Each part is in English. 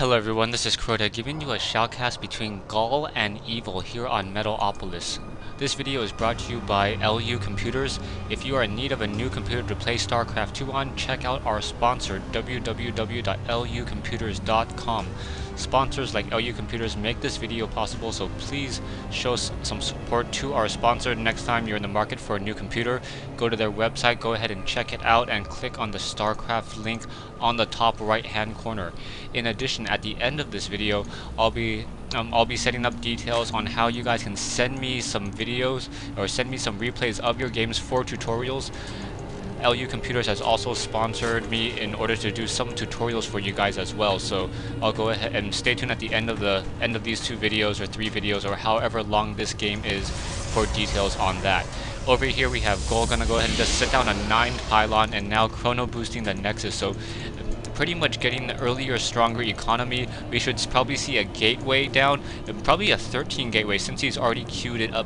Hello everyone, this is Crota giving you a shoutcast between Gaul and Evil here on Metalopolis. This video is brought to you by LU Computers. If you are in need of a new computer to play StarCraft 2 on, check out our sponsor www.lucomputers.com. Sponsors like LU Computers make this video possible, so please show some support to our sponsor. Next time you're in the market for a new computer, go to their website, go ahead and check it out and click on the StarCraft link on the top right hand corner. In addition, at the end of this video, I'll be setting up details on how you guys can send me some videos or send me some replays of your games for tutorials. LU Computers has also sponsored me in order to do some tutorials for you guys as well, so I'll go ahead and stay tuned at the end of these 2 videos or 3 videos or however long this game is for details on that. Over here we have Gol gonna go ahead and just sit down a 9th pylon and now chrono boosting the Nexus, so pretty much getting the earlier, stronger economy. We should probably see a gateway down, probably a 13 gateway since he's already queued it up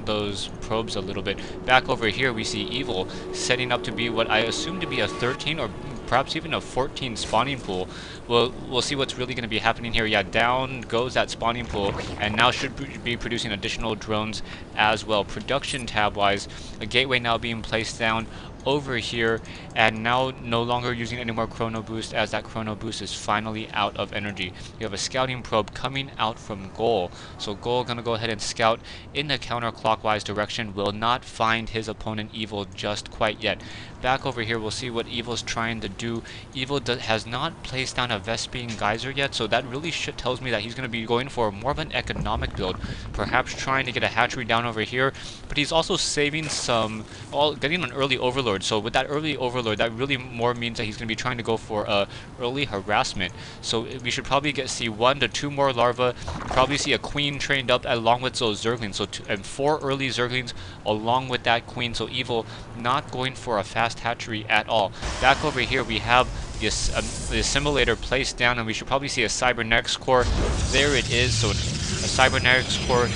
those probes a little bit. Back over here we see Evil setting up to be what I assume to be a 13 or perhaps even a 14 spawning pool. We'll see what's really going to be happening here. Yeah, down goes that spawning pool, and now should be producing additional drones as well. Production tab wise, a gateway now being placed down over here, and now no longer using any more chrono boost as that chrono boost is finally out of energy. You have a scouting probe coming out from Gol, so Gol gonna go ahead and scout in the counterclockwise direction. Will not find his opponent Evil just quite yet. Back over here we'll see what Evil's trying to do. Evil has not placed down a Vespene Geyser yet, so that really tells me that he's going to be going for more of an economic build, perhaps trying to get a hatchery down over here, but he's also saving some, getting an early overlord. So with that early overlord, that really more means that he's going to be trying to go for early harassment. So we should probably see 1 to 2 more larvae, probably see a queen trained up along with those zerglings, so and 4 early zerglings along with that queen. So Evil not going for a fast hatchery at all. Back over here we have the assimilator placed down, and we should probably see a cybernetics core. There it is. So a cybernetics core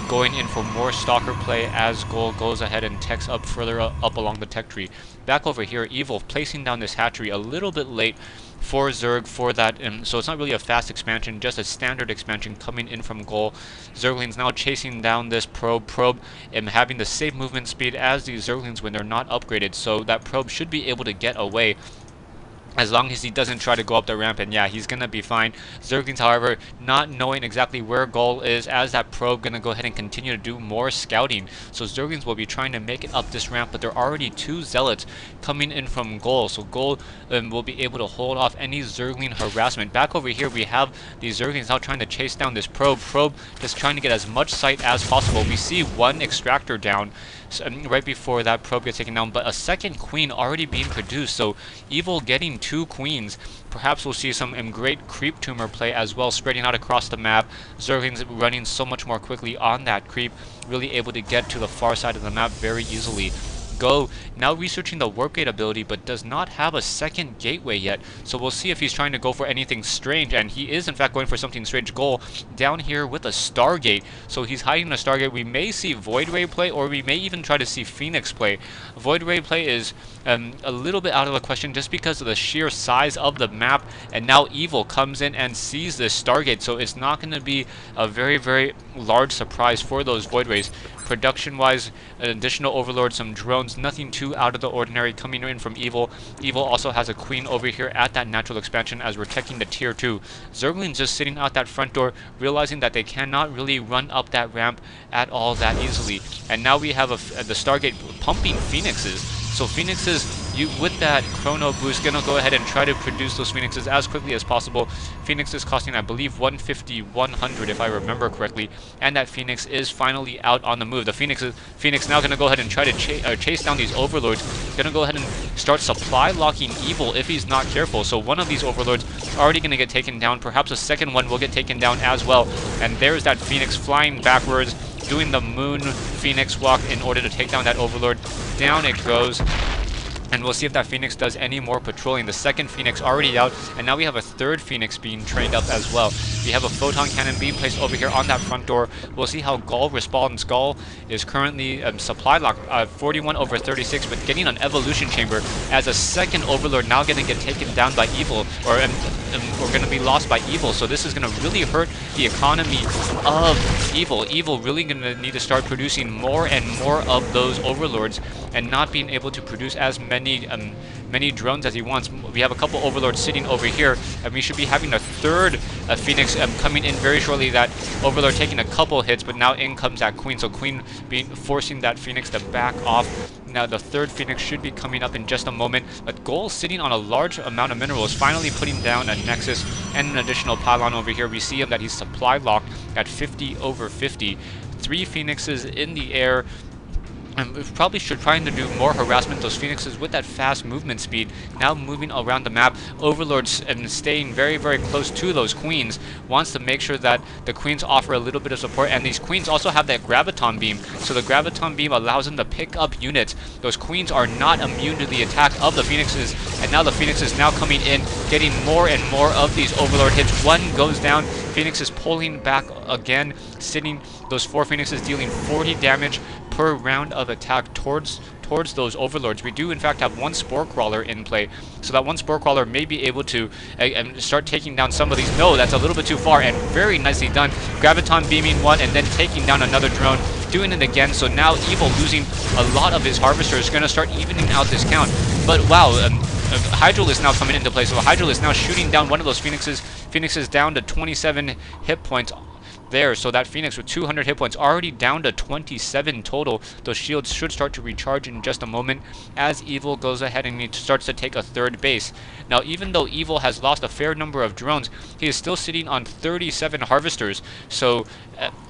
going in for more stalker play as Gol goes ahead and techs up further up along the tech tree. Back over here, Evil placing down this hatchery a little bit late for Zerg for that, so it's not really a fast expansion, just a standard expansion coming in from Gol. Zerglings now chasing down this probe and having the same movement speed as these Zerglings when they're not upgraded, so that probe should be able to get away as long as he doesn't try to go up the ramp, and yeah, he's gonna be fine. Zerglings, however, not knowing exactly where Gol is, as that probe gonna go ahead and continue to do more scouting. So Zerglings will be trying to make it up this ramp, but there are already 2 zealots coming in from Gol, so Gol will be able to hold off any Zergling harassment. Back over here we have these Zerglings now trying to chase down this probe just trying to get as much sight as possible. We see 1 extractor down right before that probe gets taken down, but a second queen already being produced, so Evil getting 2 queens. Perhaps we'll see some great creep tumor play as well, spreading out across the map. Zerglings running so much more quickly on that creep, really able to get to the far side of the map very easily. Go now researching the warp gate ability, but does not have a second gateway yet, so we'll see if he's trying to go for anything strange, and he is in fact going for something strange. Gol down here with a Stargate, so he's hiding a Stargate. We may see Void Ray play, or we may even try to see Phoenix play. Void Ray play is a little bit out of the question just because of the sheer size of the map, and now Evil comes in and sees this Stargate, so it's not going to be a very, very large surprise for those Void Rays. Production wise, an additional overlord, some drones, nothing too out of the ordinary coming in from Evil. Evil also has a queen over here at that natural expansion as we're checking the tier 2. Zerglings just sitting out that front door, realizing that they cannot really run up that ramp at all that easily. And now we have the Stargate pumping Phoenixes. So Phoenixes, with that chrono boost, gonna go ahead and try to produce those Phoenixes as quickly as possible. Phoenix is costing, I believe, 150, 100 if I remember correctly, and that Phoenix is finally out on the move. The Phoenix now gonna go ahead and try to chase down these overlords. Gonna go ahead and start supply locking Evil if he's not careful. So one of these overlords already gonna get taken down. Perhaps a second one will get taken down as well. And there's that Phoenix flying backwards, doing the moon Phoenix walk in order to take down that overlord. Down it goes. And we'll see if that Phoenix does any more patrolling. The second Phoenix already out, and now we have a third Phoenix being trained up as well. We have a photon cannon being placed over here on that front door. We'll see how Gaul responds. Gaul is currently supply locked 41/36, but getting an evolution chamber as a second Overlord now going to get taken down by Evil, or going to be lost by Evil. So this is going to really hurt the economy of Evil. Evil really going to need to start producing more and more of those Overlords, and not being able to produce as many drones as he wants. We have a couple Overlords sitting over here, and we should be having a third Phoenix coming in very shortly. That Overlord taking a couple hits, but now in comes that Queen. So Queen forcing that Phoenix to back off. Now the third Phoenix should be coming up in just a moment. But Goal sitting on a large amount of minerals, finally putting down a Nexus and an additional pylon over here. We see him that he's supply locked at 50/50. 3 Phoenixes in the air. We probably should try to do more harassment. Those Phoenixes with that fast movement speed, now moving around the map. Overlords and staying very, very close to those Queens. Wants to make sure that the Queens offer a little bit of support, and these Queens also have that Graviton Beam. So the Graviton Beam allows them to pick up units. Those Queens are not immune to the attack of the Phoenixes, and now the Phoenixes now coming in, getting more and more of these Overlord hits. One goes down. Phoenix is pulling back again, sitting. Those 4 Phoenixes dealing 40 damage per round of attack towards those Overlords. We do in fact have 1 Spore Crawler in play, so that 1 Spore Crawler may be able to start taking down some of these. No, that's a little bit too far, and very nicely done. Graviton beaming 1 and then taking down another drone, doing it again. So now Evil losing a lot of his Harvesters, going to start evening out this count. But wow, Hydralisk now coming into play. So Hydralisk now shooting down one of those Phoenixes down to 27 hit points there. So that Phoenix with 200 hit points already down to 27 total. Those shields should start to recharge in just a moment as Evil goes ahead and he starts to take a third base. Now, even though Evil has lost a fair number of drones, he is still sitting on 37 Harvesters. So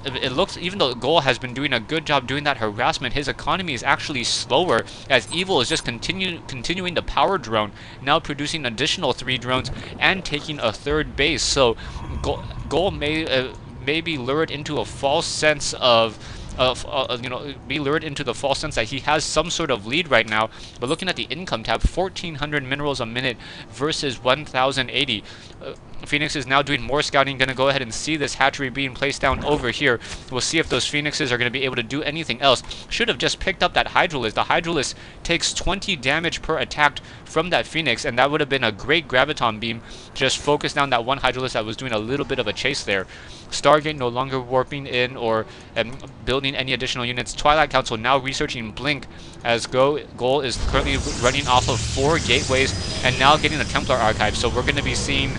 it looks, even though Goal has been doing a good job doing that harassment, his economy is actually slower as Evil is just continuing the power drone, now producing additional 3 drones and taking a third base. So Goal may be lured into a false sense of be lured into the false sense that he has some sort of lead right now. But looking at the income tab, 1,400 minerals a minute versus 1,080. Phoenix is now doing more scouting, going to go ahead and see this hatchery being placed down over here. We'll see if those Phoenixes are going to be able to do anything else. Should have just picked up that Hydralisk. The Hydralisk takes 20 damage per attack from that Phoenix, and that would have been a great Graviton Beam to just focus down that one Hydralisk that was doing a little bit of a chase there. Stargate no longer warping in or building any additional units. Twilight Council now researching Blink as Goal is currently running off of 4 gateways and now getting a Templar archive. So we're going to be seeing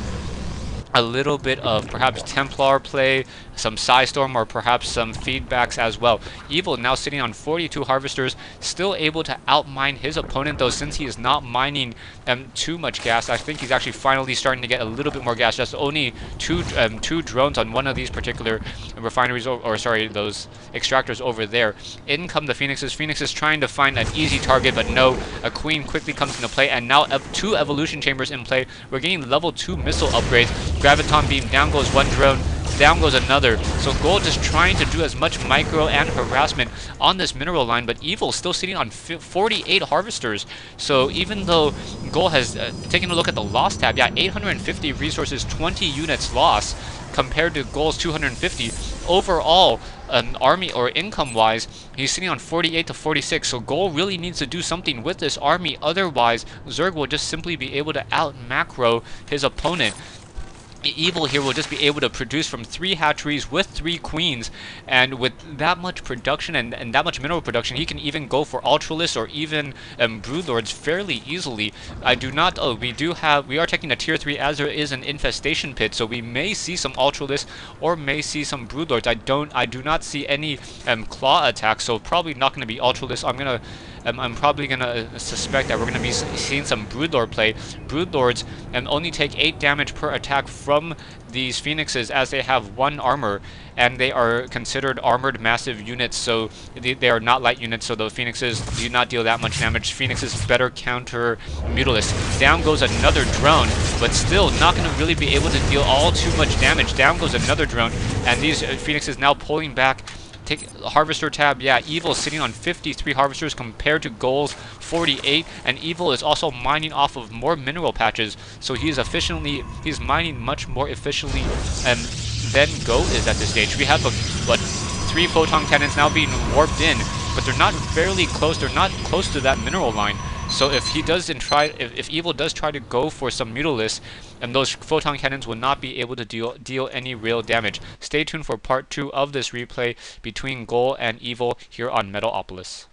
a little bit of perhaps Templar play, some Psystorm, or perhaps some feedbacks as well. Evil now sitting on 42 Harvesters, still able to outmine his opponent, though since he is not mining too much gas. I think he's actually finally starting to get a little bit more gas. Just only two drones on one of these particular refineries, or sorry, those extractors over there. In come the Phoenixes. Phoenixes trying to find an easy target, but no. A Queen quickly comes into play, and now 2 Evolution Chambers in play. We're getting level 2 missile upgrades. Graviton Beam, down goes 1 drone. Down goes another. So Goal just trying to do as much micro and harassment on this mineral line, but Evil still sitting on 48 Harvesters. So even though Goal has taken a look at the loss tab, yeah, 850 resources, 20 units lost compared to Goal's 250. Overall, army or income-wise, he's sitting on 48 to 46. So Goal really needs to do something with this army. Otherwise, Zerg will just simply be able to out-macro his opponent. Evil here will just be able to produce from 3 hatcheries with 3 queens, and with that much production and that much mineral production, he can even go for Ultralists or even Broodlords fairly easily. I do not, we are taking a tier 3 as there is an infestation pit, so we may see some Ultralists or may see some Broodlords. I do not see any claw attacks, so probably not going to be Ultralists. I'm probably going to suspect that we're going to be seeing some Broodlord play. Broodlords only take 8 damage per attack from these Phoenixes as they have 1 armor, and they are considered armored massive units, so they are not light units, so the Phoenixes do not deal that much damage. Phoenixes better counter Mutalisks. Down goes another drone, but still not going to really be able to deal all too much damage. Down goes another drone, and these Phoenixes now pulling back take Harvester tab. Yeah, Evil sitting on 53 Harvesters compared to Goal's 48, and Evil is also mining off of more mineral patches, so he's mining much more efficiently than Go is at this stage. We have what, 3 photon cannons now being warped in, but they're not fairly close. They're not close to that mineral line. So if Evil does try to go for some Mutalisk, and those photon cannons will not be able to deal any real damage. Stay tuned for part 2 of this replay between Goal and Evil here on Metalopolis.